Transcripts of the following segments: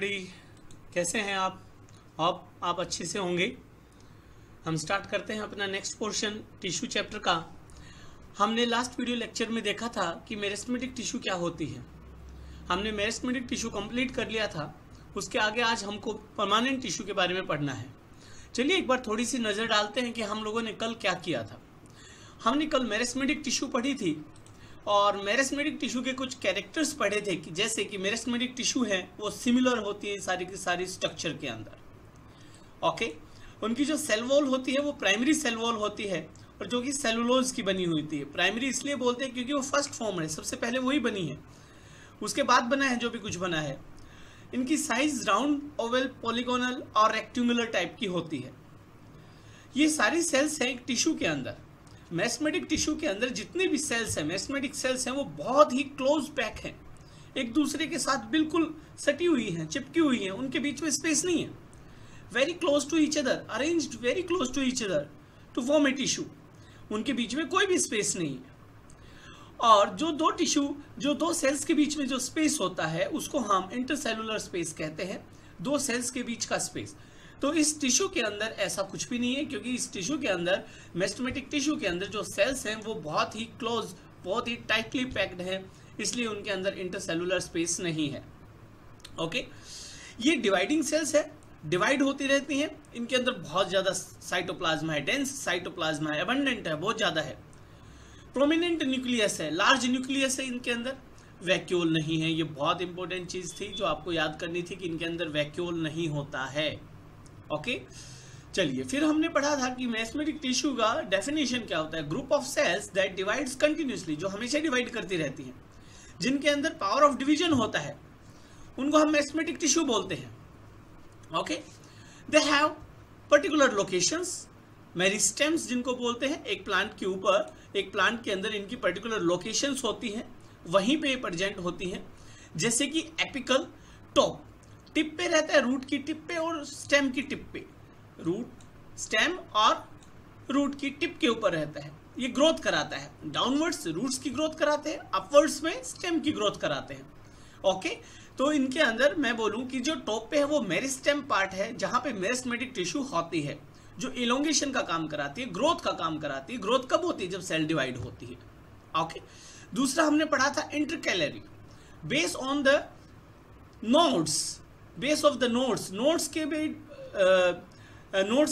Everybody, कैसे हैं आप अच्छे से होंगे। हम स्टार्ट करते हैं अपना नेक्स्ट पोर्शन टिश्यू चैप्टर का। हमने लास्ट वीडियो लेक्चर में देखा था कि मेरिस्टेमेटिक टिश्यू क्या होती है। हमने मेरिस्टेमेटिक टिश्यू कंप्लीट कर लिया था। उसके आगे आज हमको परमानेंट टिश्यू के बारे में पढ़ना है। चलिए एक बार थोड़ी सी नज़र डालते हैं कि हम लोगों ने कल क्या किया था। हमने कल मेरिस्टेमेटिक टिश्यू पढ़ी थी और मेरिस्टेमेटिक टिश्यू के कुछ कैरेक्टर्स पढ़े थे कि जैसे कि मेरिस्टेमेटिक टिश्यू है वो सिमिलर होती है सारी की सारी स्ट्रक्चर के अंदर। ओके, उनकी जो सेल वॉल होती है वो प्राइमरी सेल वॉल होती है और जो कि सेलुलोज की बनी हुई थी। प्राइमरी इसलिए बोलते हैं क्योंकि वो फर्स्ट फॉर्म है, सबसे पहले वही बनी है, उसके बाद बना है जो भी कुछ बना है। इनकी साइज राउंड, ओवल, पॉलीगोनल और रेक्टेंगुलर टाइप की होती है। ये सारी सेल्स हैं एक टिश्यू के अंदर। मेरिस्टेमेटिक टिश्यू के अंदर जितने भी सेल्स हैं, मेरिस्टेमेटिक सेल्स हैं, वो बहुत ही क्लोज पैक हैं, एक दूसरे के साथ बिल्कुल सटी हुई हैं, चिपकी हुई हैं, उनके बीच में स्पेस नहीं है। Very close to each other, arranged very close to each other to form a tissue. उनके बीच में कोई भी स्पेस नहीं है। और जो दो सेल्स के बीच में जो स्पेस होता है उसको हम इंटरसेलुलर स्पेस कहते हैं, दो सेल्स के बीच का स्पेस। तो इस टिश्यू के अंदर ऐसा कुछ भी नहीं है, क्योंकि इस टिश्यू के अंदर, मेरिस्टेमेटिक टिश्यू के अंदर जो सेल्स हैं वो बहुत ही क्लोज, बहुत ही टाइटली पैक्ड हैं, इसलिए उनके अंदर इंटरसेलुलर स्पेस नहीं है। ओके, ये डिवाइडिंग सेल्स है, डिवाइड होती रहती हैं। इनके अंदर बहुत ज़्यादा साइटोप्लाज्मा है, डेंस साइटोप्लाज्मा है, एबंडेंट है, बहुत ज़्यादा है। प्रोमिनेंट न्यूक्लियस है, लार्ज न्यूक्लियस है इनके अंदर। वैक्यूल नहीं है, ये बहुत इंपॉर्टेंट चीज़ थी जो आपको याद करनी थी कि इनके अंदर वैक्यूल नहीं होता है। ओके, चलिए फिर हमने पढ़ा था कि मेरिस्टेमेटिक टिश्यू का डेफिनेशन क्या होता है। Group of cells that divides continuously, जो हमेशा डिवाइड करती रहती हैं, जिनके अंदर पावर ऑफ डिवीजन होता है, उनको हम मेरिस्टेमेटिक टिश्यू बोलते हैं। Okay, they have particular locations, meristems जिनको बोलते हैं। एक प्लांट के ऊपर, एक प्लांट के अंदर इनकी पर्टिकुलर लोकेशंस होती हैं, वहीं पे प्रेजेंट होती हैं। जैसे कि एपिकल टॉप, टिप पे रहता है, रूट की टिप पे और स्टेम की टिप पे। रूट, स्टेम और रूट की टिप के ऊपर रहता है। ये ग्रोथ कराता है, डाउनवर्ड्स रूट्स की ग्रोथ कराते हैं, अपवर्ड्स में स्टेम की ग्रोथ कराते हैं। ओके, तो इनके अंदर मैं बोलूं कि जो टॉप पे है वो मेरिस्टेम पार्ट है, जहां पे मेरिस्टेमेटिक टिश्यू होती है, जो इलोंगेशन का काम कराती है, ग्रोथ का काम कराती है। ग्रोथ कब होती है? जब सेल डिवाइड होती है। ओके, दूसरा हमने पढ़ा था intercalary, base on the nodes, base of the nodes, nodes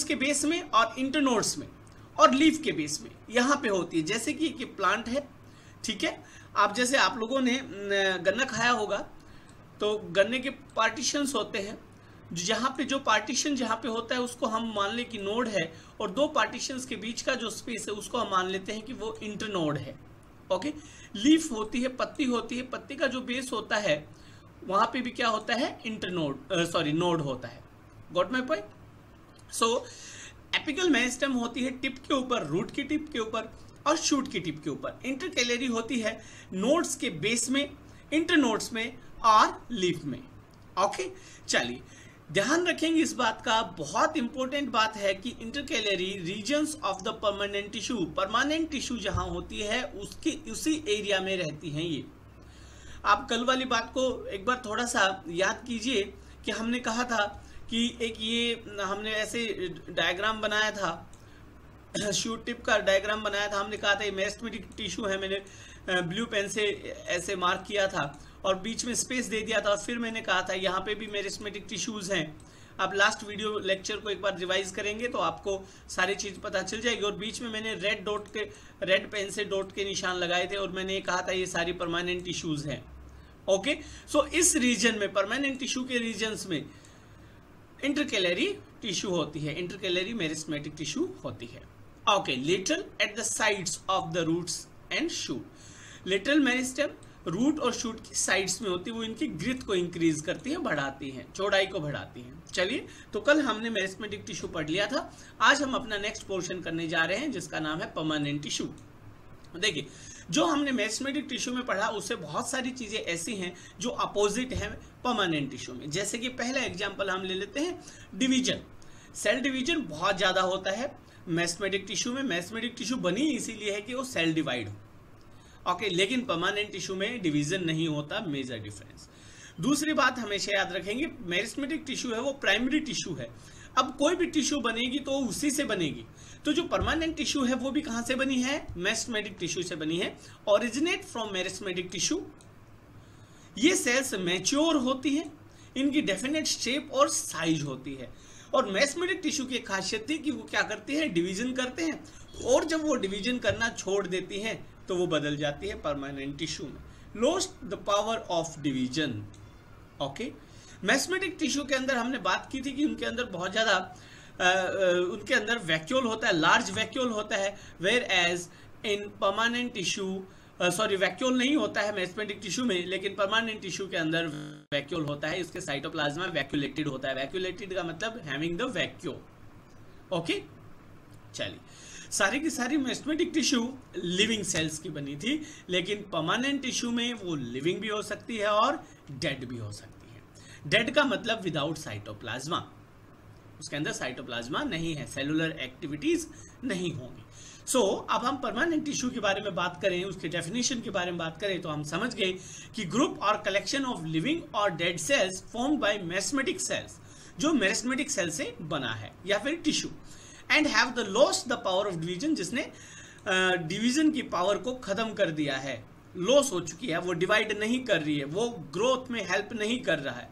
के बेस में और इंटरनोड्स में और लीफ के बेस में, यहाँ पे होती है। जैसे कि ये प्लांट है, ठीक है, आप जैसे आप लोगों ने गन्ना खाया होगा तो गन्ने के पार्टीशंस होते हैं, जहाँ पे जो पार्टीशन जहाँ पे होता है उसको हम मान ले कि नोड है, और दो पार्टीशंस के बीच का जो स्पेस है उसको हम मान लेते हैं कि वो इंटरनोड है। ओके, लीफ होती है, पत्ती होती है, पत्ती का जो बेस होता है वहां पे भी क्या होता है? नोड होता है। Got my point? So apical meristem होती है टिप के ऊपर, रूट की टिप के ऊपर और शूट की टिप के ऊपर। इंटरकैलरी होती है नोड्स के बेस में, इंटरनोड्स में और लीफ में। ओके, चलिए ध्यान रखेंगे इस बात का, बहुत इंपॉर्टेंट बात है कि intercalary regions of the permanent tissue, permanent tissue जहां होती है उसी एरिया में रहती हैं ये। आप कल वाली बात को एक बार थोड़ा सा याद कीजिए कि हमने कहा था कि एक ये हमने ऐसे डायग्राम बनाया था, शूट टिप का डायग्राम बनाया था। हमने कहा था ये मेरिस्टेमेटिक टिश्यू है, मैंने ब्लू पेन से ऐसे मार्क किया था और बीच में स्पेस दे दिया था, और फिर मैंने कहा था यहाँ पे भी मेरिस्टेमेटिक टिश्यूज हैं। आप लास्ट वीडियो लेक्चर को एक बार रिवाइज करेंगे तो आपको सारी चीज़ पता चल जाएगी। और बीच में मैंने रेड पेन से डॉट के निशान लगाए थे और मैंने ये कहा था ये सारी परमानेंट टिश्यूज हैं। ओके, सो इस रीजन में, परमानेंट टिश्यू के रीजन्स में इंटरकैलरी टिश्यू होती है, इंटरकैलरी मेरिस्टेमेटिक टिश्यू होती है। Okay, lateral at the sides of the roots and shoot. Lateral meristem root और शूट की साइड्स में होती है, वो इनकी ग्रिथ को इंक्रीज करती है, बढ़ाती हैं, चौड़ाई को बढ़ाती हैं। चलिए, तो कल हमने मेरिस्टेमेटिक टिश्यू पढ़ लिया था। आज हम अपना नेक्स्ट पोर्शन करने जा रहे हैं जिसका नाम है परमानेंट टिश्यू। देखिए, जो हमने मेरिस्टेमेटिक टिश्यू में पढ़ा उससे बहुत सारी चीज़ें ऐसी हैं जो अपोजिट हैं परमानेंट टिश्यू में। जैसे कि पहला एग्जांपल हम ले लेते हैं, डिवीजन। सेल डिवीजन बहुत ज़्यादा होता है मेरिस्टेमेटिक टिश्यू में। मेरिस्टेमेटिक टिश्यू बनी इसीलिए है कि वो सेल डिवाइड हो। ओके, लेकिन परमानेंट टिश्यू में डिवीजन नहीं होता, मेजर डिफरेंस। दूसरी बात हमेशा याद रखेंगे, मेरिस्टेमेटिक टिश्यू है वो प्राइमरी टिश्यू है। अब कोई भी टिश्यू बनेगी तो उसी से बनेगी। तो जो परमानेंट टिश्यू है वो भी कहां से बनी है? मेरिस्टेमेटिक टिश्यू से बनी है। Originate from meristematic tissue. ये सेल्स मैच्योर होती है, इनकी डेफिनेट शेप और साइज होती है। और मेरिस्टेमेटिक टिश्यू की खासियत थी कि वो क्या करती है? डिवीजन करते हैं, और जब वो डिवीजन करना छोड़ देती हैं तो वो बदल जाती है परमानेंट टिश्यू में। Lost the power of division. Okay, meristematic tissue के अंदर हमने बात की थी कि उनके अंदर बहुत ज्यादा उनके अंदर वैक्यूल होता है, लार्ज वैक्यूल होता है, whereas in permanent tissue vacuole नहीं होता है मेरिस्टेमेटिक टिश्यू में, लेकिन परमानेंट टिश्यू के अंदर वैक्यूल होता है। इसके साइटोप्लाज्मा वैक्यूलेटेड होता है। वैक्यूलेटेड का मतलब हैविंग द वैक्यूल। ओके, चलिए, सारी की सारी मेरिस्टेमेटिक टिश्यू लिविंग सेल्स की बनी थी, लेकिन परमानेंट टिश्यू में वो लिविंग भी हो सकती है और डेड भी हो सकती है। डेड का मतलब विदाउट साइटोप्लाज्मा, उसके अंदर साइटोप्लाज्मा नहीं है, सेलुलर एक्टिविटीज नहीं होंगी। अब हम परमानेंट टिश्यू के बारे में बात करें, उसके डेफिनेशन के बारे में बात करें, तो हम समझ गए कि ग्रुप और कलेक्शन ऑफ लिविंग और dead cells formed by meristematic cells, जो मेरिस्टेमेटिक सेल से बना है या फिर tissue, and have the lost the power of division, जिसने डिवीजन की पावर को खत्म कर दिया है, लॉस हो चुकी है, वो डिवाइड नहीं कर रही है, वो ग्रोथ में हेल्प नहीं कर रहा है।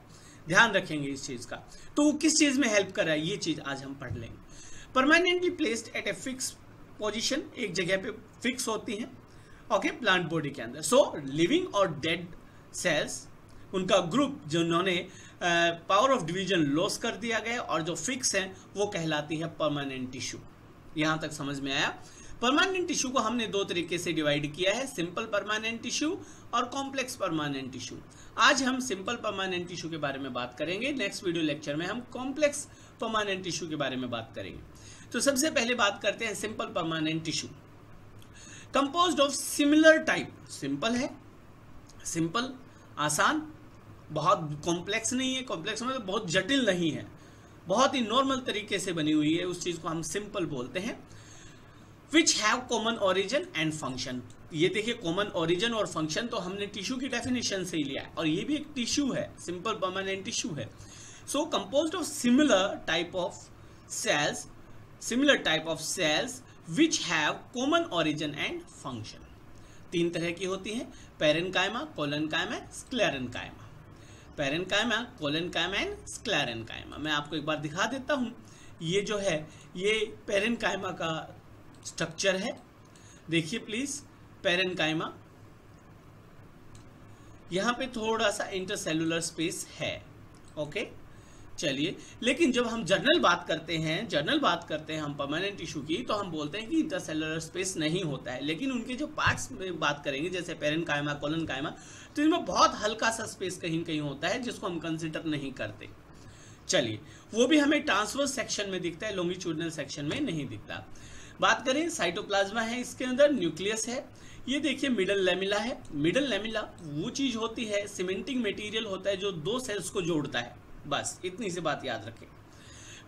ध्यान रखेंगे इस चीज का। तो वो किस चीज में हेल्प कर रहा है, ये चीज आज हम पढ़ लेंगे। Permanently placed at a fix position, एक जगह पे फिक्स होती हैं, ओके, प्लांट बॉडी के अंदर। लिविंग और डेड सेल्स, उनका ग्रुप जिन्होंने पावर ऑफ डिवीजन लॉस कर दिया गया और जो फिक्स है वो कहलाती है परमानेंट टिश्यू। यहां तक समझ में आया? परमानेंट टिश्यू को हमने दो तरीके से डिवाइड किया है, सिंपल परमानेंट टिश्यू और कॉम्प्लेक्स परमानेंट टिश्यू। आज हम सिंपल परमानेंट टिश्यू के बारे में बात करेंगे, नेक्स्ट वीडियो लेक्चर में हम कॉम्प्लेक्स परमानेंट टिश्यू के बारे में बात करेंगे। तो सबसे पहले बात करते हैं simple permanent tissue. Composed of similar type, simple है, सिंपल आसान, बहुत कॉम्प्लेक्स नहीं है, कॉम्प्लेक्स मतलब बहुत जटिल नहीं है, बहुत ही नॉर्मल तरीके से बनी हुई है, उस चीज को हम सिंपल बोलते हैं। विच have common origin and function. ये देखिए, कॉमन ओरिजिन और फंक्शन तो हमने टिश्यू की डेफिनेशन से ही लिया है, और ये भी एक टिश्यू है, सिंपल परमानेंट टिश्यू है। So composed of similar type of cells which have common origin and function. तीन तरह की होती हैं, parenchyma, collenchyma, sclerenchyma. Parenchyma, collenchyma and sclerenchyma. मैं आपको एक बार दिखा देता हूं, ये जो है ये पेरेन्काइमा का स्ट्रक्चर है, देखिए प्लीज। पेरेन्काइमा, यहां पे थोड़ा सा इंटरसेलुलर स्पेस है, ओके, चलिए। लेकिन जब हम जनरल बात करते हैं हम परमानेंट टिश्यू की, तो हम बोलते हैं कि इंटरसेलुलर स्पेस नहीं होता है। लेकिन उनके जो पार्ट्स में बात करेंगे, जैसे पेरेन्काइमा, कोलेन्काइमा, तो इनमें बहुत हल्का सा स्पेस कहीं कहीं होता है, जिसको हम कंसिडर नहीं करते। चलिए, वो भी हमें ट्रांसवर्स सेक्शन में दिखता है, लॉन्गिट्यूडिनल सेक्शन में नहीं दिखता। बात करें, साइटोप्लाज्मा है, इसके अंदर न्यूक्लियस है, ये देखिए मिडल लेमिला है। मिडल लेमिला वो चीज होती है, सीमेंटिंग मटेरियल होता है जो दो सेल्स को जोड़ता है, बस इतनी सी बात याद रखें।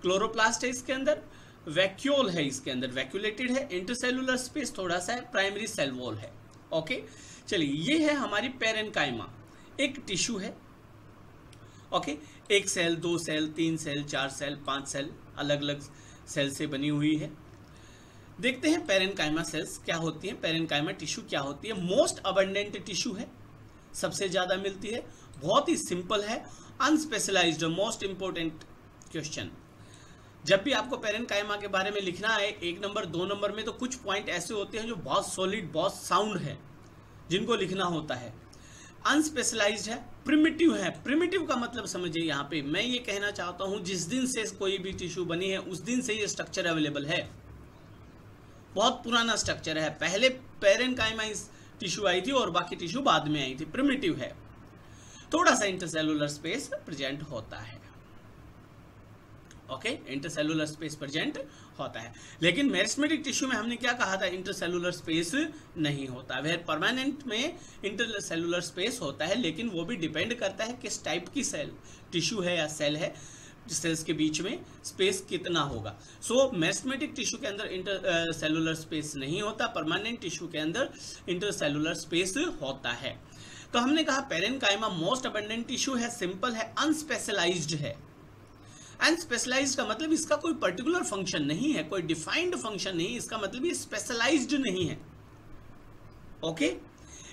क्लोरोप्लास्ट है इसके अंदर, वैक्यूल है इसके अंदर, वैक्यूलेटेड है, इंटरसेलुलर स्पेस थोड़ा सा है, प्राइमरी सेल वॉल है, ओके। चलिए, ये है हमारी पेरेन्काइमा, एक टिश्यू है, ओके, एक सेल, दो सेल, तीन सेल, चार सेल, पांच सेल, अलग अलग सेल से बनी हुई है। देखते हैं पेरेन्काइमा सेल्स क्या होती है, पेरेन्काइमा टिश्यू क्या होती है। मोस्ट अबंडेंट टिश्यू है, सबसे ज्यादा मिलती है, बहुत ही सिंपल है, अनस्पेशलाइज्ड। मोस्ट इंपोर्टेंट क्वेश्चन, जब भी आपको पेरेन्काइमा के बारे में लिखना है, 1 नंबर 2 नंबर में, तो कुछ पॉइंट ऐसे होते हैं जो बहुत सॉलिड, बहुत साउंड है, जिनको लिखना होता है। अनस्पेशलाइज्ड है, प्रिमिटिव है। प्रिमिटिव का मतलब समझिए, यहाँ पे मैं ये कहना चाहता हूं, जिस दिन से कोई भी टिश्यू बनी है उस दिन से ये स्ट्रक्चर अवेलेबल है, बहुत पुराना स्ट्रक्चर है, पहले पेरेन्काइमा टिश्यू आई थी और बाकी टिश्यू बाद में आई थी। प्रिमिटिव है, थोड़ा सा इंटरसेलुलर स्पेस प्रेजेंट होता है, ओके, इंटरसेलुलर स्पेस प्रेजेंट होता है। लेकिन मेरिस्टेमेटिक टिश्यू में हमने क्या कहा था, इंटरसेलुलर स्पेस नहीं होता। वह परमानेंट में इंटरसेलुलर स्पेस होता है, लेकिन वो भी डिपेंड करता है किस टाइप की सेल टिश्यू है या सेल है, सेल्स के बीच में स्पेस कितना होगा। सो मेरिस्टेमेटिक टिश्यू के अंदर इंटरसेलुलर स्पेस नहीं होता, परमानेंट टिश्यू के अंदर इंटरसेलुलर स्पेस होता है। तो हमने कहा पेरेनकाइमा मोस्ट अबंडेंट टिश्यू है, सिंपल है, अनस्पेशलाइज्ड है। अनस्पेशलाइज्ड का मतलब इसका कोई पर्टिकुलर फंक्शन नहीं है, कोई डिफाइंड फंक्शन नहीं, इसका मतलब ये स्पेशलाइज्ड नहीं है। ओके,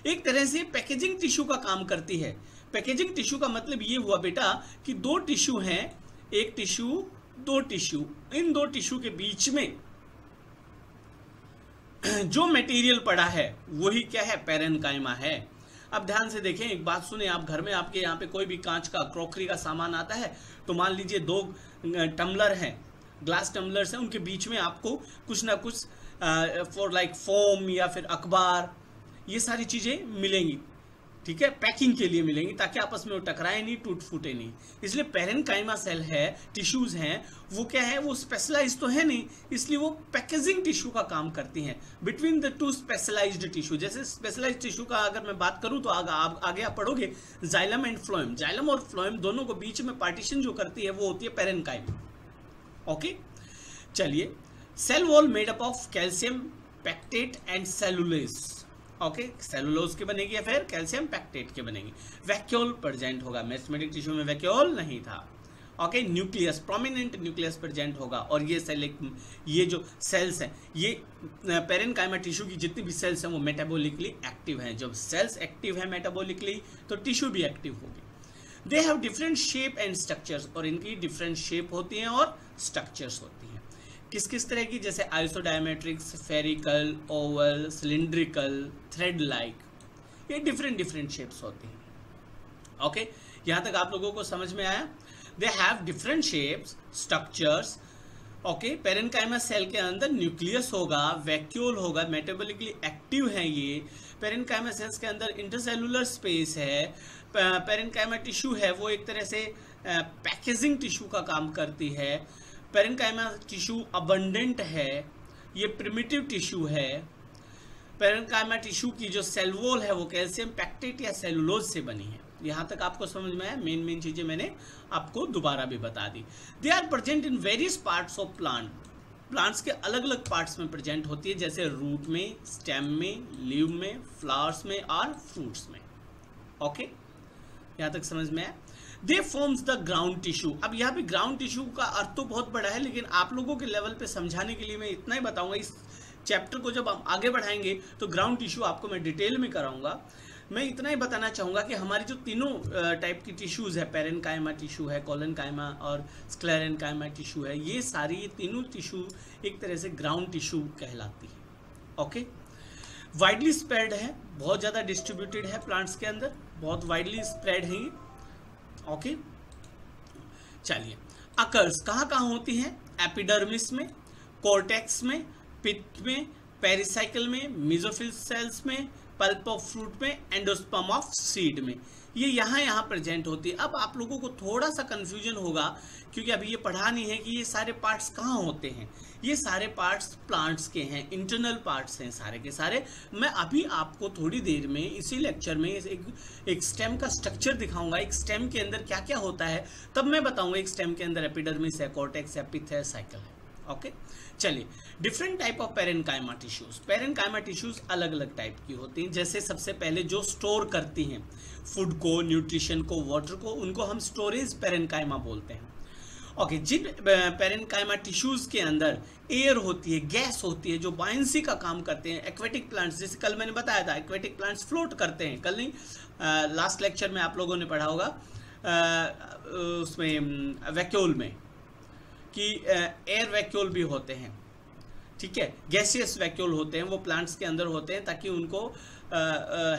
एक तरह से पैकेजिंग टिश्यू का काम करती है। पैकेजिंग टिश्यू का मतलब ये हुआ बेटा कि दो टिश्यू हैं, एक टिश्यू, दो टिश्यू, इन दो टिश्यू के बीच में जो मटेरियल पड़ा है वही क्या है, पेरेनकाइमा है। अब ध्यान से देखें, एक बात सुने, आप घर में आपके यहाँ पे कोई भी कांच का, क्रॉकरी का सामान आता है, तो मान लीजिए दो टम्बलर हैं, ग्लास टम्बलर्स हैं, उनके बीच में आपको कुछ ना कुछ फॉर लाइक फोम या फिर अखबार, ये सारी चीजें मिलेंगी, ठीक है, पैकिंग के लिए मिलेंगी, ताकि आपस में वो टकराए नहीं, टूट फूटे नहीं। इसलिए पेरेनकाइमा सेल है, टिश्यूज हैं, वो क्या है, वो स्पेशलाइज तो है नहीं, इसलिए वो पैकेजिंग टिश्यू का काम करती हैं between the two specialised tissue. जैसे स्पेशलाइज्ड टिश्यू का अगर मैं बात करूं तो आगे आप पढ़ोगे जाइलम एंड फ्लोएम, जाइलम और फ्लोएम दोनों को बीच में पार्टीशन जो करती है वो होती है पेरेनकाइमा। ओके, चलिए, cell wall made up of calcium pectate and cellulose. Okay, cellulose के बनेगी या फिर कैल्शियम पैक्टेट के बनेगी। वैक्यूल प्रेजेंट होगा, मेरिस्टेमेटिक टिश्यू में वैक्यूल नहीं था। Okay, nucleus, prominent nucleus present होगा, और ये सेल, ये जो सेल्स हैं, ये पेरेनकाइमा टिश्यू की जितनी भी सेल्स हैं वो मेटाबॉलिकली एक्टिव हैं। जब सेल्स एक्टिव है मेटाबॉलिकली तो टिश्यू भी एक्टिव होगी। दे have different shape and structures, और इनकी डिफरेंट शेप होती हैं और स्ट्रक्चर्स होती हैं। किस किस तरह की, जैसे isodiametric, spherical, Oval, cylindrical, thread like, ये डिफरेंट डिफरेंट शेप्स होती हैं। ओके, यहां तक आप लोगों को समझ में आया? They have different shapes, structures. Okay, parenchyma cell के अंदर न्यूक्लियस होगा, वैक्यूल होगा, मेटाबॉलिकली एक्टिव है ये। पेरेनकाइमा सेल्स के अंदर इंटरसेलुलर स्पेस है। पेरेनकाइमा टिश्यू है वो एक तरह से पैकेजिंग टिश्यू का काम करती है। पेरेनकाइमा टिश्यू अबंडेंट है, ये प्रिमिटिव टिश्यू है। पेरेनकाइमा टिश्यू की जो सेल वॉल है वो कैल्शियम पैक्टेट या सेलुलोज से बनी है। यहां तक आपको समझ में आया? मेन चीजें मैंने आपको दोबारा भी बता दी। They are present in various parts of plant, plants के अलग अलग पार्ट्स में प्रेजेंट होती है, जैसे रूट में, स्टेम में, लीव में, फ्लावर्स में और फ्रूट्स में। ओके, यहां तक समझ में आया? दे फॉर्म्स द ग्राउंड टिश्यू। अब यहाँ पे ग्राउंड टिश्यू का अर्थ तो बहुत बड़ा है, लेकिन आप लोगों के लेवल पे समझाने के लिए मैं इतना ही बताऊंगा। इस चैप्टर को जब हम आगे बढ़ाएंगे तो ग्राउंड टिश्यू आपको मैं डिटेल में कराऊंगा। मैं इतना ही बताना चाहूंगा कि हमारी जो तीनों टाइप की टिश्यूज है, पेरेनकाइमा टिश्यू है, कोलेनकाइमा और स्क्लेरेनकाइमा टिश्यू है, ये सारी, ये तीनों टिश्यू एक तरह से ग्राउंड टिश्यू कहलाती है। ओके, वाइडली स्प्रेड है, बहुत ज़्यादा डिस्ट्रीब्यूटेड है प्लांट्स के अंदर, बहुत वाइडली स्प्रेड है ये। ओके, चलिए, अकर्स कहाँ कहाँ होती हैं? एपिडर्मिस में, कॉर्टेक्स में, पित्त में, पेरिसाइकल में, मेसोफिल सेल्स में, पल्प ऑफ फ्रूट में, एंडोस्पर्म ऑफ सीड में, ये यहाँ प्रेजेंट होती है। अब आप लोगों को थोड़ा सा कंफ्यूजन होगा क्योंकि अभी ये पढ़ा नहीं है कि ये सारे पार्ट्स कहाँ होते हैं। ये सारे पार्ट्स प्लांट्स के हैं, इंटरनल पार्ट्स हैं सारे के सारे। मैं अभी आपको थोड़ी देर में इसी लेक्चर में एक स्टेम का स्ट्रक्चर दिखाऊंगा, एक स्टेम के अंदर क्या क्या होता है, तब मैं बताऊंगा एक स्टेम के अंदर एपिडर्मिस है, कॉर्टेक्स है, पित्त है, साइकिल है। ओके, चलिए, different type of parenchyma tissues. Parenchyma tissues अलग अलग टाइप की होती हैं। जैसे सबसे पहले जो स्टोर करती हैं फूड को, न्यूट्रिशन को, वाटर को, उनको हम स्टोरेज पेरेनकाइमा बोलते हैं। ओके, जिन पेरेनकाइमा टिश्यूज के अंदर एयर होती है, गैस होती है, जो बायंसी का काम करते हैं। एक्वेटिक प्लांट्स, जैसे कल मैंने बताया था, एक्वेटिक प्लांट्स फ्लोट करते हैं। कल नहीं, लास्ट लेक्चर में आप लोगों ने पढ़ा होगा उसमें वैक्यूल में कि एयर वैक्यूल भी होते हैं, ठीक है, गैसियस वैक्यूल होते हैं, वो प्लांट्स के अंदर होते हैं ताकि उनको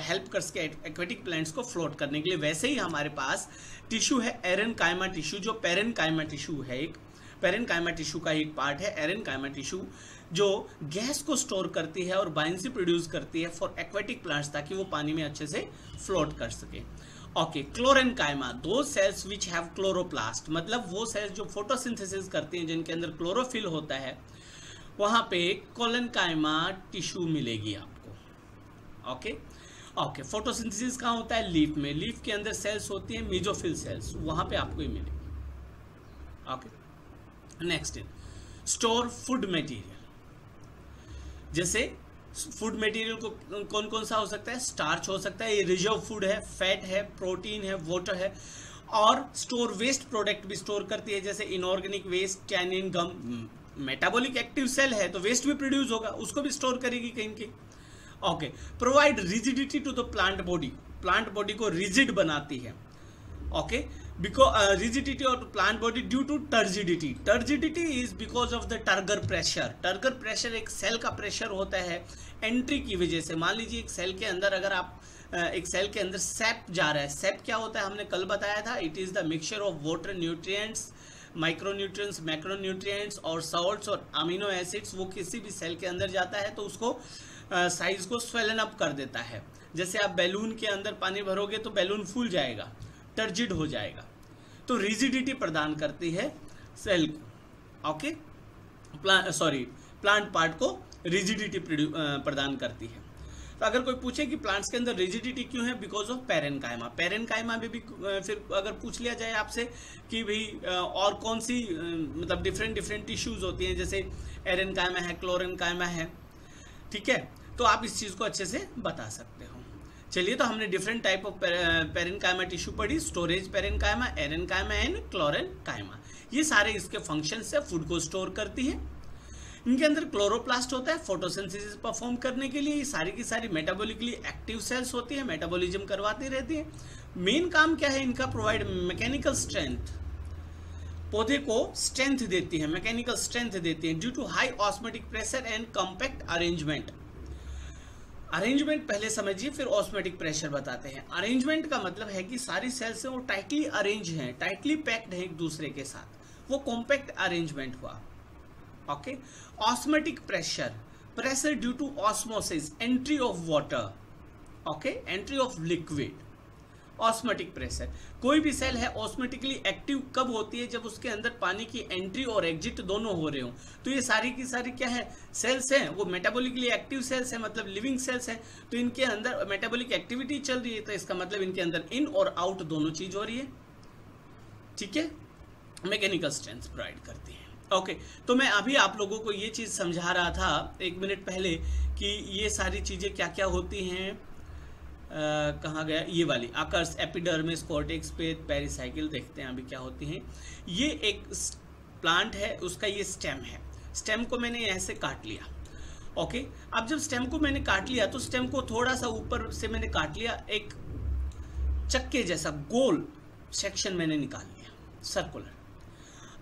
हेल्प कर सके एक्वेटिक प्लांट्स को फ्लोट करने के लिए। वैसे ही हमारे पास टिश्यू है एरेनकाइमा टिश्यू, जो पेरेनकाइमा टिश्यू है, एक पेरेनकाइमा टिश्यू का एक पार्ट है एरेनकाइमा टिश्यू, जो गैस को स्टोर करती है और बायंसी प्रोड्यूस करती है फॉर एक्वेटिक प्लांट्स, ताकि वो पानी में अच्छे से फ्लोट कर सके। ओके, क्लोरेनकाइमा, दो सेल्स विच हैव क्लोरोप्लास्ट, मतलब वो सेल्स जो फोटोसिंथेसिस करती हैं, जिनके अंदर क्लोरोफिल होता है, वहां पे कोलेनकाइमा टिश्यू मिलेगी आपको। ओके, ओके, फोटोसिंथेसिस कहाँ होता है? लीफ में। लीफ के अंदर सेल्स होती हैं मेसोफिल सेल्स, वहां पे आपको ये मिलेगी। Okay, next store food material, जैसे फूड मटेरियल को कौन कौन सा हो सकता है, स्टार्च हो सकता है, ये रिजर्व फूड है, फैट है, प्रोटीन है, वाटर है, और स्टोर वेस्ट प्रोडक्ट भी स्टोर करती है, जैसे इनऑर्गेनिक वेस्ट, टैनिन, गम। मेटाबॉलिक एक्टिव सेल है तो वेस्ट भी प्रोड्यूस होगा, उसको भी स्टोर करेगी कहीं कहीं। Okay, provide rigidity to the plant body, plant body को रिजिड बनाती है। Okay, because rigidity of plant body due to turgidity, turgidity is because of the turgor pressure. Turgor pressure एक सेल का प्रेशर होता है एंट्री की वजह से। मान लीजिए एक सेल के अंदर अगर आप एक सेल के अंदर सैप जा रहा है, सैप क्या होता है हमने कल बताया था, it is the mixture of water, nutrients, micronutrients, macronutrients और सॉल्ट्स और अमीनो एसिड्स। वो किसी भी सेल के अंदर जाता है तो उसको साइज को स्वेलन अप कर देता है। जैसे आप बैलून के अंदर पानी भरोगे तो बैलून फूल जाएगा, टर्जिड हो जाएगा, तो रिजिडिटी प्रदान करती है सेल को। ओके, प्लांट पार्ट को रिजिडिटी प्रदान करती है। तो अगर कोई पूछे कि प्लांट्स के अंदर रिजिडिटी क्यों है, बिकॉज ऑफ पेरेनकाइमा। पेरेनकाइमा में भी फिर अगर पूछ लिया जाए आपसे कि भाई और कौन सी मतलब डिफरेंट टिश्यूज होती हैं, जैसे एरेनकाइमा है, क्लोरेनकाइमा है, ठीक है, तो आप इस चीज़ को अच्छे से बता सकते हो। चलिए, तो हमने different type of parenchyma tissue पढ़ी, storage parenchyma, aerenchyma and chlorenchyma. ये सारे इसके फंक्शन से फूड को स्टोर करती है। इनके अंदर क्लोरोप्लास्ट होता है फोटोसिंथेसिस परफॉर्म करने के लिए। ये सारी की सारी मेटाबॉलिकली एक्टिव सेल्स होती है, मेटाबॉलिज्म करवाती रहती है। मेन काम क्या है इनका, प्रोवाइड मैकेनिकल स्ट्रेंथ, पौधे को स्ट्रेंथ देती है, मैकेनिकल स्ट्रेंथ देती है due to high osmotic pressure and compact arrangement. Arrangement पहले समझिए, फिर ऑस्मोटिक प्रेशर बताते हैं। अरेंजमेंट का मतलब है कि सारी सेल्स वो टाइटली अरेंज हैं, टाइटली पैक्ड है एक दूसरे के साथ, वो कॉम्पैक्ट अरेंजमेंट हुआ। Okay, osmotic pressure, pressure due to osmosis, entry of water, okay, entry of liquid, osmotic pressure. कोई भी सेल है ऑस्मोटिकली एक्टिव कब होती है, जब उसके अंदर पानी की एंट्री और एग्जिट दोनों हो रहे हो। तो ये सारी की सारी क्या है, सेल्स हैं, वो मेटाबॉलिकली एक्टिव सेल्स हैं, मतलब लिविंग सेल्स हैं। तो इनके अंदर मेटाबॉलिक एक्टिविटी चल रही है, तो इसका मतलब इनके अंदर इन और आउट दोनों चीज हो रही है, ठीक है, मैकेनिकल स्ट्रेंथ प्रोवाइड करती है। ओके, तो मैं अभी आप लोगों को ये चीज समझा रहा था 1 मिनट पहले कि ये सारी चीजें क्या क्या होती हैं। कहाँ गया ये वाली, आकर्ष, एपिडर्मिस, कॉर्टेक्स पे पेरिसाइकिल, देखते हैं अभी क्या होती हैं। ये एक प्लांट है, उसका ये स्टेम है, स्टेम को मैंने ऐसे काट लिया। ओके, अब जब स्टेम को मैंने काट लिया तो स्टेम को थोड़ा सा ऊपर से मैंने काट लिया, एक चक्के जैसा गोल सेक्शन मैंने निकाल लिया, सर्कुलर।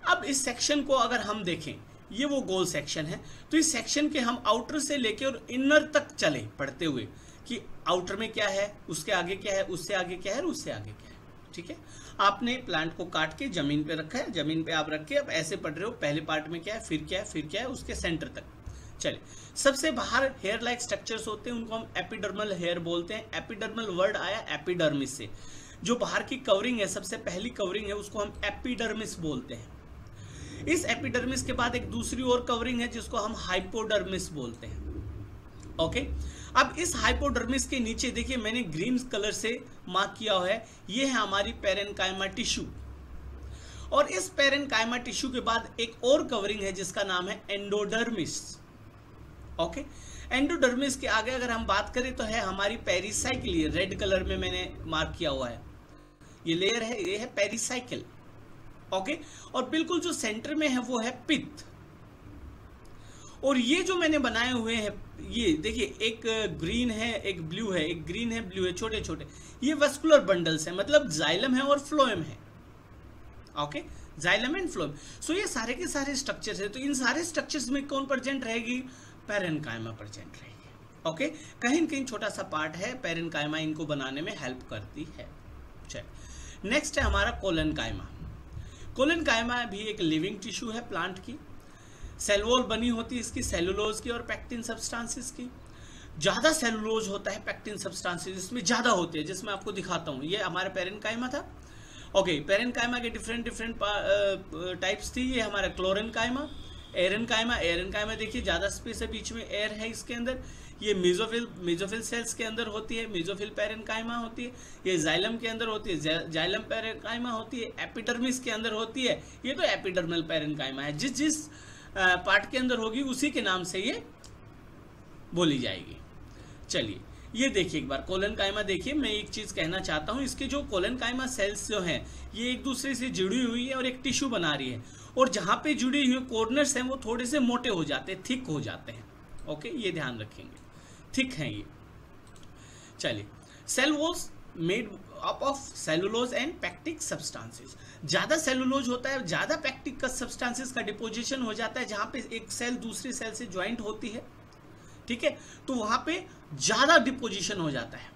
अब इस सेक्शन को अगर हम देखें, ये वो गोल सेक्शन है, तो इस सेक्शन के हम आउटर से लेके और इनर तक चले पढ़ते हुए कि आउटर में क्या है, उसके आगे क्या है, उससे आगे क्या है, उससे आगे क्या है, ठीक है। आपने प्लांट को काट के जमीन पे रखा है, जमीन पे आप रख के अब ऐसे पढ़ रहे हो, पहले पार्ट में क्या है, फिर क्या है, फिर क्या है, उसके सेंटर तक चले। सबसे बाहर हेयर लाइक स्ट्रक्चर्स होते हैं, उनको हम एपिडर्मल हेयर बोलते हैं। एपिडर्मल वर्ड आया एपिडर्मिस से, जो बाहर की कवरिंग है, सबसे पहली कवरिंग है, उसको हम एपिडर्मिस बोलते हैं। इस एपिडर्मिस के बाद एक दूसरी और कवरिंग है जिसको हम हाइपोडर्मिस बोलते हैं। ओके, अब इस हाइपोडर्मिस के नीचे देखिए मैंने ग्रीन कलर से मार्क किया हुआ है, ये है हमारी पेरेनकाइमा टिश्यू। और इस पेरेनकाइमा टिश्यू के बाद एक और कवरिंग है जिसका नाम है एंडोडर्मिस। ओके, एंडोडर्मिस के आगे अगर हम बात करें तो है हमारी पेरिसाइकिल, ये रेड कलर में मैंने मार्क किया हुआ है, ये लेयर है, ये है पेरिसाइकिल। ओके, और बिल्कुल जो सेंटर में है वो है पित्त। और ये जो मैंने बनाए हुए हैं, ये देखिए एक ग्रीन है, एक ब्लू है, एक ग्रीन है, ब्लू है, छोटे छोटे, ये वस्कुलर बंडल्स है, मतलब जाइलम है और फ्लोएम है। Okay, xylem and phloem. So ये सारे के सारे स्ट्रक्चर्स है, तो इन सारे स्ट्रक्चर्स में कौन प्रेजेंट रहेगी, पेरेनकाइमा प्रेजेंट रहेगी। ओके, कहीं न कहीं छोटा सा पार्ट है, पेरेनकाइमा इनको बनाने में हेल्प करती है। चलिए, नेक्स्ट है हमारा कोलेनकाइमा। कोलेनकाइमा भी एक लिविंग टिश्यू है प्लांट की, सेल वॉल बनी होती है इसकी सेलुलोज की और पेक्टिन सब्सटेंसेस की। ज़्यादा सेलुलोज होता है, पेक्टिन सब्सटेंसेस इसमें ज़्यादा होते हैं, जिसमें आपको दिखाता हूँ। ये हमारा पेरेनकाइमा था। ओके, पेरेनकाइमा के डिफरेंट टाइप्स थी। ये हमारा क्लोरेनकाइमा, एरेनकाइमा। एरेनकाइमा देखिए ज़्यादा स्पेस है, बीच में एयर है इसके अंदर। ये मेसोफिल सेल्स के अंदर होती है, मेसोफिल पेरेनकाइमा होती है। ये जाइलम के अंदर होती है, जाइलम पेरेनकाइमा होती है। एपिडर्मिस के अंदर होती है, ये तो एपिडर्मल पेरेनकाइमा है। जिस पार्ट के अंदर होगी उसी के नाम से ये बोली जाएगी। चलिए ये देखिए एक बार कोलेनकाइमा देखिए, मैं एक चीज कहना चाहता हूँ, इसके जो कोलेनकाइमा सेल्स जो हैं ये एक दूसरे से जुड़ी हुई है और एक टिश्यू बना रही है, और जहां पे जुड़ी हुई कॉर्नर्स हैं वो थोड़े से मोटे हो जाते हैं, थिक हो जाते हैं। ओके, ये ध्यान रखेंगे, थिक हैं ये। चलिए, cell walls made up of cellulose and pectic substances. ज्यादा सेलुलोज होता है, ज्यादा पैक्टिक का सब्सटेंसेस का डिपोजिशन हो जाता है, जहां पे एक सेल दूसरी सेल से ज्वाइंट होती है, ठीक है, तो वहां पे ज्यादा डिपोजिशन हो जाता है।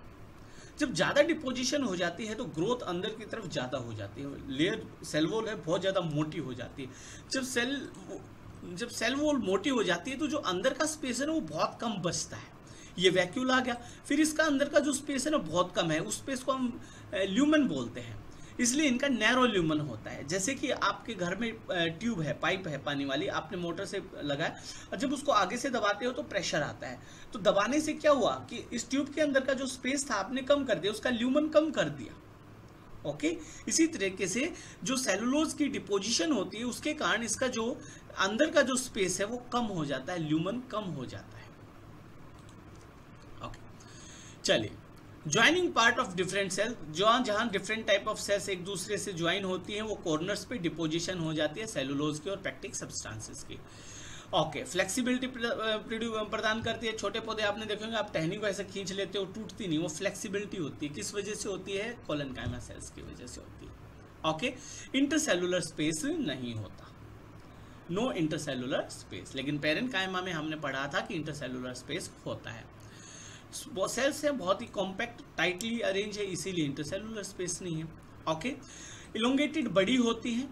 जब ज्यादा डिपोजिशन हो जाती है तो ग्रोथ अंदर की तरफ ज्यादा हो जाती है, लेयर सेल वॉल है बहुत ज्यादा मोटी हो जाती है। जब सेल वॉल मोटी हो जाती है तो जो अंदर का स्पेस है ना वो बहुत कम बचता है, ये वैक्यूल आ गया। फिर इसका अंदर का जो स्पेस है ना बहुत कम है, उस स्पेस को हम ल्यूमन बोलते हैं, इसलिए इनका नैरो ल्यूमन होता है। जैसे कि आपके घर में ट्यूब है, पाइप है पानी वाली, आपने मोटर से लगाया और जब उसको आगे से दबाते हो तो प्रेशर आता है, तो दबाने से क्या हुआ कि इस ट्यूब के अंदर का जो स्पेस था आपने कम कर दिया, उसका ल्यूमन कम कर दिया। ओके, इसी तरीके से जो सेलुलोज की डिपोजिशन होती है उसके कारण इसका जो अंदर का जो स्पेस है वो कम हो जाता है, ल्यूमन कम हो जाता है। ओके, चलिए, joining part of different cell, जहां डिफरेंट टाइप ऑफ सेल्स एक दूसरे से ज्वाइन होती हैं वो कॉर्नर्स पे डिपोजिशन हो जाती है सेलुलोज की और पैक्टिक सब्सटेंसेस की। ओके, फ्लेक्सिबिलिटी प्रदान करती है। छोटे पौधे आपने देखेंगे, आप टहनी को ऐसे खींच लेते हो, टूटती नहीं, वो फ्लेक्सिबिलिटी होती है। किस वजह से होती है? कोलेनकाइमा सेल्स की वजह से होती है। ओके, इंटरसेलुलर स्पेस नहीं होता, नो इंटरसेलुलर स्पेस, लेकिन पेरेन्काइमा में हमने पढ़ा था कि इंटरसेलुलर स्पेस होता है। सेल्स है बहुत ही कॉम्पैक्ट, टाइटली अरेंज है, इसीलिए इंटरसेलुलर स्पेस नहीं है। ओके, इलोंगेटेड बड़ी होती है,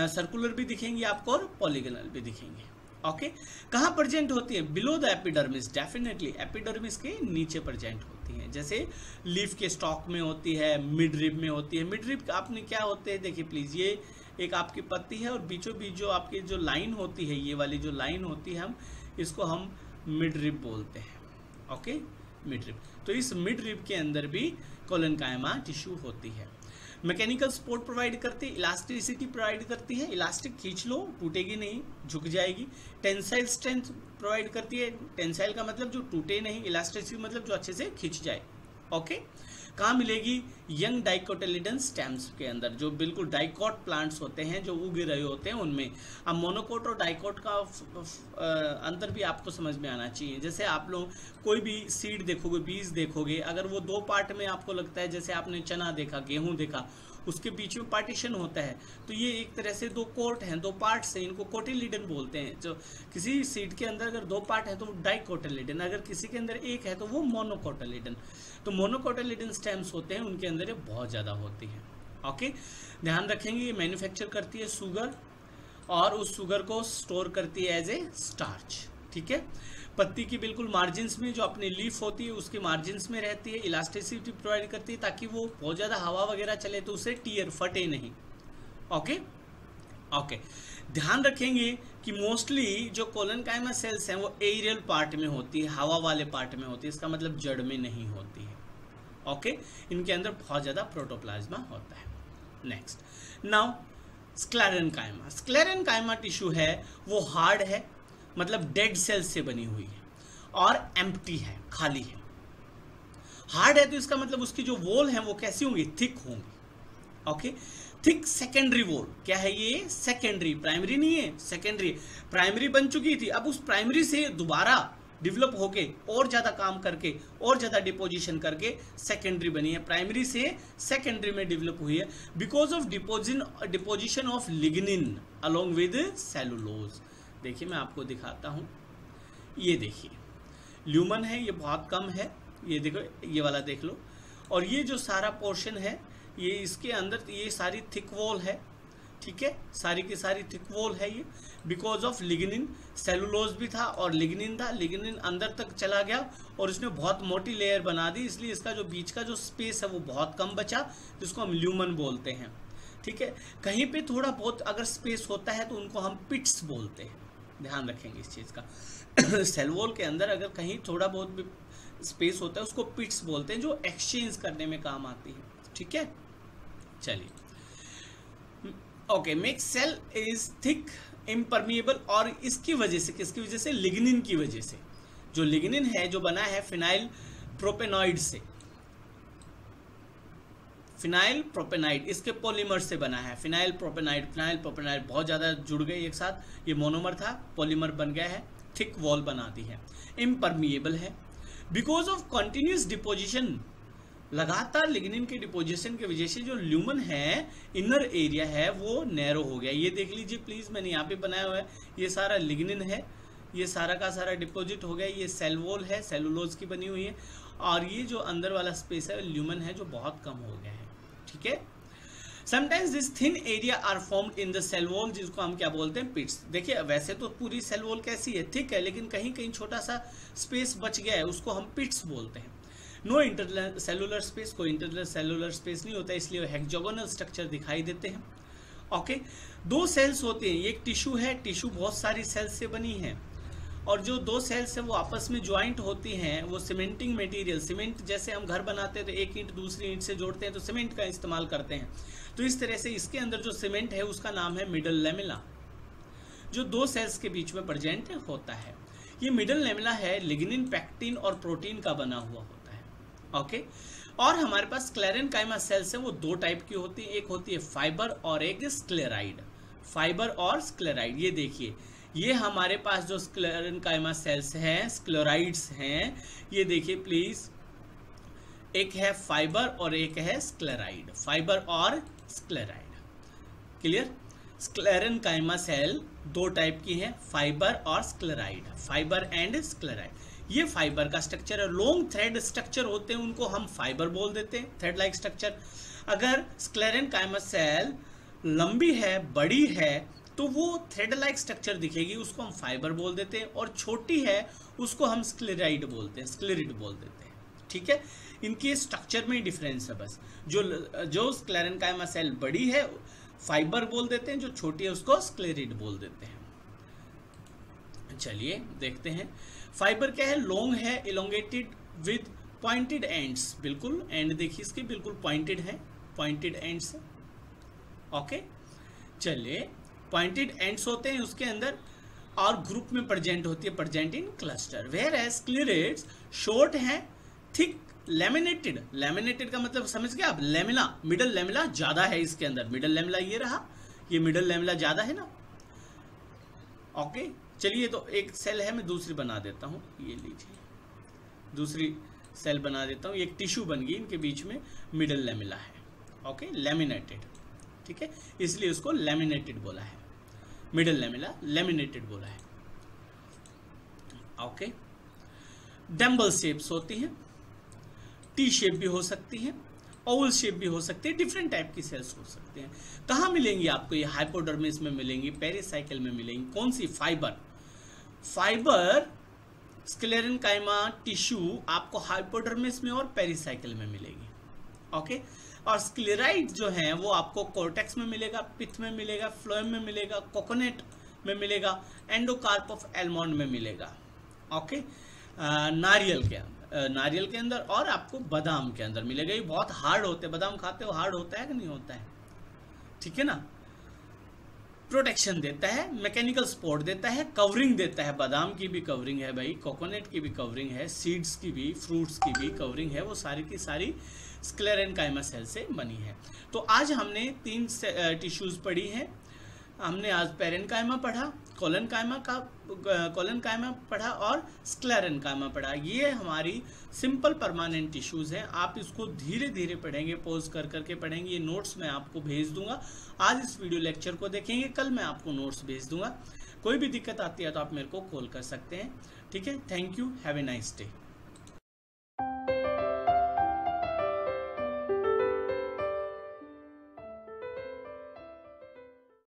सर्कुलर भी दिखेंगी आपको और पॉलीगोनल भी दिखेंगे। ओके, कहाँ प्रेजेंट होती है? Below the epidermis, definitely epidermis के नीचे प्रेजेंट होती हैं, जैसे लीफ के स्टॉक में होती है, मिड रिब में होती है। मिड रिब आपने क्या होते हैं देखिए प्लीज, ये एक आपकी पत्ती है और बीचों बीच जो आपकी जो लाइन होती है, ये वाली जो लाइन होती है, इसको हम मिड रिब बोलते हैं। ओके, मिड रिब, तो इस मिड रिब के अंदर भी कोलेनकाइमा टिश्यू होती है। मैकेनिकल सपोर्ट प्रोवाइड करती है, इलास्टिसिटी प्रोवाइड करती है, इलास्टिक खींच लो टूटेगी नहीं, झुक जाएगी। टेंसाइल स्ट्रेंथ प्रोवाइड करती है, टेंसाइल का मतलब जो टूटे नहीं, इलास्टिसिटी मतलब जो अच्छे से खींच जाए। ओके, कहाँ मिलेगी? यंग डाइकोटिलिडन स्टेम्स के अंदर, जो बिल्कुल डाइकोट प्लांट्स होते हैं जो उग रहे होते हैं उनमें। अब मोनोकोट और डाइकोट का अंतर भी आपको समझ में आना चाहिए। जैसे आप लोग कोई भी सीड देखोगे, बीज देखोगे, अगर वो दो पार्ट में आपको लगता है, जैसे आपने चना देखा, गेहूं देखा, उसके बीच में पार्टीशन होता है, तो ये एक तरह से दो कोट हैं, दो पार्ट्स हैं, इनको कोटिलिडन बोलते हैं। जो किसी सीड के अंदर अगर दो पार्ट है तो वो डाइकोटिलिडन, अगर किसी के अंदर एक है तो वो मोनोकोटिलिडन। तो मोनोकोटिलिडन स्टेम्स होते हैं, उनके अंदर ये बहुत ज़्यादा होती है। ओके, ध्यान रखेंगे, ये मैन्युफैक्चर करती है शुगर और उस शुगर को स्टोर करती है एज ए स्टार्च। ठीक है, पत्ती की बिल्कुल मार्जिन्स में जो अपनी लीफ होती है उसके मार्जिन्स में रहती है, इलास्टिसिटी प्रोवाइड करती है ताकि वो बहुत ज़्यादा हवा वगैरह चले तो उसे टीयर फटे नहीं। ओके ओके, ध्यान रखेंगे कि मोस्टली जो कोलेनकाइमा सेल्स हैं वो एरियल पार्ट में होती है, हवा वाले पार्ट में होती है, इसका मतलब जड़ में नहीं होती है। ओके, इनके अंदर बहुत ज़्यादा प्रोटोप्लाज्मा होता है। Next, now sclerenchyma. Sclerenchyma tissue है वो हार्ड है, मतलब डेड सेल्स से बनी हुई है, और एम्प्टी है, खाली है। हार्ड है तो इसका मतलब उसकी जो वॉल है वो कैसी होंगी? थिक होंगी। Okay, thick secondary wall. क्या है ये? सेकेंडरी, प्राइमरी नहीं है, सेकेंडरी। प्राइमरी बन चुकी थी, अब उस प्राइमरी से दोबारा डेवलप होके और ज्यादा काम करके और ज्यादा डिपोजिशन करके सेकेंडरी बनी है, प्राइमरी से सेकेंडरी में डेवलप हुई है because of deposition of lignin along with cellulose. देखिए मैं आपको दिखाता हूँ, ये देखिए ल्यूमन है, ये बहुत कम है, ये देखो, ये वाला देख लो, और ये जो सारा पोर्शन है ये इसके अंदर ये सारी थिक वॉल है। ठीक है, सारी की सारी थिक वॉल है ये, बिकॉज ऑफ लिग्निन। सेलुलोज भी था और लिग्निन था, लिग्निन अंदर तक चला गया और इसने बहुत मोटी लेयर बना दी, इसलिए इसका जो बीच का जो स्पेस है वो बहुत कम बचा, जिसको हम ल्यूमन बोलते हैं। ठीक है, कहीं पे थोड़ा बहुत अगर स्पेस होता है तो उनको हम पिट्स बोलते हैं, ध्यान रखेंगे इस चीज़ का। सेल वॉल के अंदर अगर कहीं थोड़ा बहुत भी स्पेस होता है उसको पिट्स बोलते हैं, जो एक्सचेंज करने में काम आती है। ठीक है, चलिए, okay, make cell is thick impermeable, और इसकी वजह से, किसकी वजह से? लिग्निन की वजह से। जो लिग्निन है जो बना है फिनाइल प्रोपेनॉइड से, फिनाइल प्रोपेनाइड इसके पॉलीमर से बना है। फिनाइल प्रोपेनाइड बहुत ज़्यादा जुड़ गए एक साथ, ये मोनोमर था, पॉलीमर बन गया है, थिक वॉल बनाती है, इम्परमिएबल है। बिकॉज ऑफ कंटिन्यूस डिपोजिशन, लगातार लिग्निन के डिपोजिशन की वजह से जो ल्यूमन है, इनर एरिया है, वो नैरो हो गया। ये देख लीजिए प्लीज, मैंने यहाँ पे बनाया हुआ है, ये सारा लिग्निन है, ये सारा का सारा डिपोजिट हो गया। ये सेल वॉल है, सेलुलोज की बनी हुई है, और ये जो अंदर वाला स्पेस है ल्यूमन है जो बहुत कम हो गया है। ठीक है, sometimes this thin area are formed in the cell wall, जिसको हम क्या बोलते हैं, पिट्स। देखिए वैसे तो पूरी सेल वॉल कैसी है, थिक है, लेकिन कहीं कहीं छोटा सा स्पेस बच गया है, उसको हम पिट्स बोलते हैं। नो इंटर सेलुलर स्पेस, कोई इंटर सेलुलर स्पेस नहीं होता, इसलिए हेक्सागोनल स्ट्रक्चर दिखाई देते हैं। ओके, दो सेल्स होते हैं, एक टिश्यू है, टिश्यू बहुत सारी सेल्स से बनी है, और जो दो सेल्स है वो आपस में ज्वाइंट होती हैं, वो सीमेंटिंग मटेरियल, सीमेंट जैसे हम घर बनाते हैं तो एक ईंट दूसरी ईंट से जोड़ते हैं तो सीमेंट का इस्तेमाल करते हैं, तो इस तरह से इसके अंदर जो सीमेंट है उसका नाम है मिडल लेमिला, जो दो सेल्स के बीच में प्रेजेंट होता है। ये मिडल लेमिला है लिग्निन, पैक्टिन और प्रोटीन का बना हुआ होता है। ओके, और हमारे पास स्क्लेरेनकाइमा सेल्स है, वो दो टाइप की होती है, एक होती है फाइबर और एक स्क्लेराइड। फाइबर और स्क्लेराइड, ये देखिए, ये हमारे पास जो स्क्लेरेनकाइमा सेल्स हैं, स्क्लेराइड्स हैं, ये देखिए प्लीज, एक है फाइबर और एक है स्क्लेराइड, फाइबर और स्क्लेराइड। क्लियर? स्क्लेरेनकाइमा सेल दो टाइप की है, फाइबर और स्क्लेराइड, फाइबर एंड स्क्लेराइड। ये फाइबर का स्ट्रक्चर है, लॉन्ग थ्रेड स्ट्रक्चर होते हैं, उनको हम फाइबर बोल देते हैं, थ्रेड लाइक स्ट्रक्चर। अगर स्क्लेरेनकाइमा सेल लंबी है, बड़ी है, तो वो थ्रेड लाइक स्ट्रक्चर दिखेगी, उसको हम फाइबर बोल देते हैं, और छोटी है उसको हम स्क्लेराइड बोलते हैं, स्क्लेरिड बोल देते हैं। ठीक है, इनके स्ट्रक्चर में डिफरेंस है बस। जो स्क्लेरेनकाइमा सेल बड़ी है फाइबर बोल देते हैं, जो छोटी है उसको स्क्लेरिड बोल देते हैं। चलिए देखते हैं, फाइबर क्या है, लॉन्ग है, इलोंगेटेड विद पॉइंटेड एंड्स, बिल्कुल एंड देखिए इसके बिल्कुल पॉइंटेड है, पॉइंटेड एंड्स। ओके, चलिए, पॉइंटेड एंड्स होते हैं उसके अंदर, और ग्रुप में प्रेजेंट होती है, present in cluster. Where as sclereids short है, थिक, लैमिनेटेड। लैमिनेटेड का मतलब समझ गया आप, लेमिला, मिडल लेमिला ज्यादा है इसके अंदर, मिडल लेमिला ये रहा, ये मिडल लेमिला ज्यादा है ना। ओके, चलिए, तो एक सेल है, मैं दूसरी बना देता हूं, ये लीजिए, दूसरी सेल बना देता हूं, एक टिश्यू बन गई, इनके बीच में मिडल लेमिला है। ओके, लैमिनेटेड, ठीक है, इसलिए उसको लैमिनेटेड बोला है, मिडल लेमिला लैमिनेटेड बोला है। ओके, डम्बल शेप्स होती हैं, टी शेप भी हो सकती है, ओवल शेप भी हो सकती है, डिफरेंट टाइप की सेल्स हो सकते हैं। कहाँ मिलेंगी आपको ये? हाइपोडर्मिस में मिलेंगी, पेरिसाइकिल में मिलेंगी। कौन सी? फाइबर। फाइबर, स्क्लेरेनकाइमा टिश्यू आपको हाइपोडर्मिस में और पेरिसाइकिल में मिलेगी। ओके, और स्क्लेराइड जो है वो आपको कॉर्टेक्स में मिलेगा, पिथ में मिलेगा, फ्लोएम में मिलेगा, कोकोनट में मिलेगा, एंडोकार्प ऑफ एलमंड में मिलेगा। ओके, नारियल के अंदर और आपको बादाम के अंदर मिलेगा। ये बहुत हार्ड होते हैं, बादाम खाते हो, हार्ड होता है कि नहीं होता है? ठीक है ना। प्रोटेक्शन देता है, मैकेनिकल सपोर्ट देता है, कवरिंग देता है। बादाम की भी कवरिंग है भाई, कोकोनट की भी कवरिंग है, सीड्स की भी, फ्रूट्स की भी कवरिंग है, वो सारी की सारी स्क्लेरेनकाइमा सेल से बनी है। तो आज हमने 3 टिश्यूज पढ़ी हैं। हमने आज पेरेनकाइमा पढ़ा, कोलेनकाइमा पढ़ा और स्क्लेरेनकाइमा पढ़ा। ये हमारी सिंपल परमानेंट टिश्यूज हैं। आप इसको धीरे धीरे पढ़ेंगे, पॉज कर करके पढ़ेंगे। ये नोट्स मैं आपको भेज दूंगा। आज इस वीडियो लेक्चर को देखेंगे, कल मैं आपको नोट्स भेज दूंगा। कोई भी दिक्कत आती है तो आप मेरे को कॉल कर सकते हैं। ठीक है, thank you, have a nice day.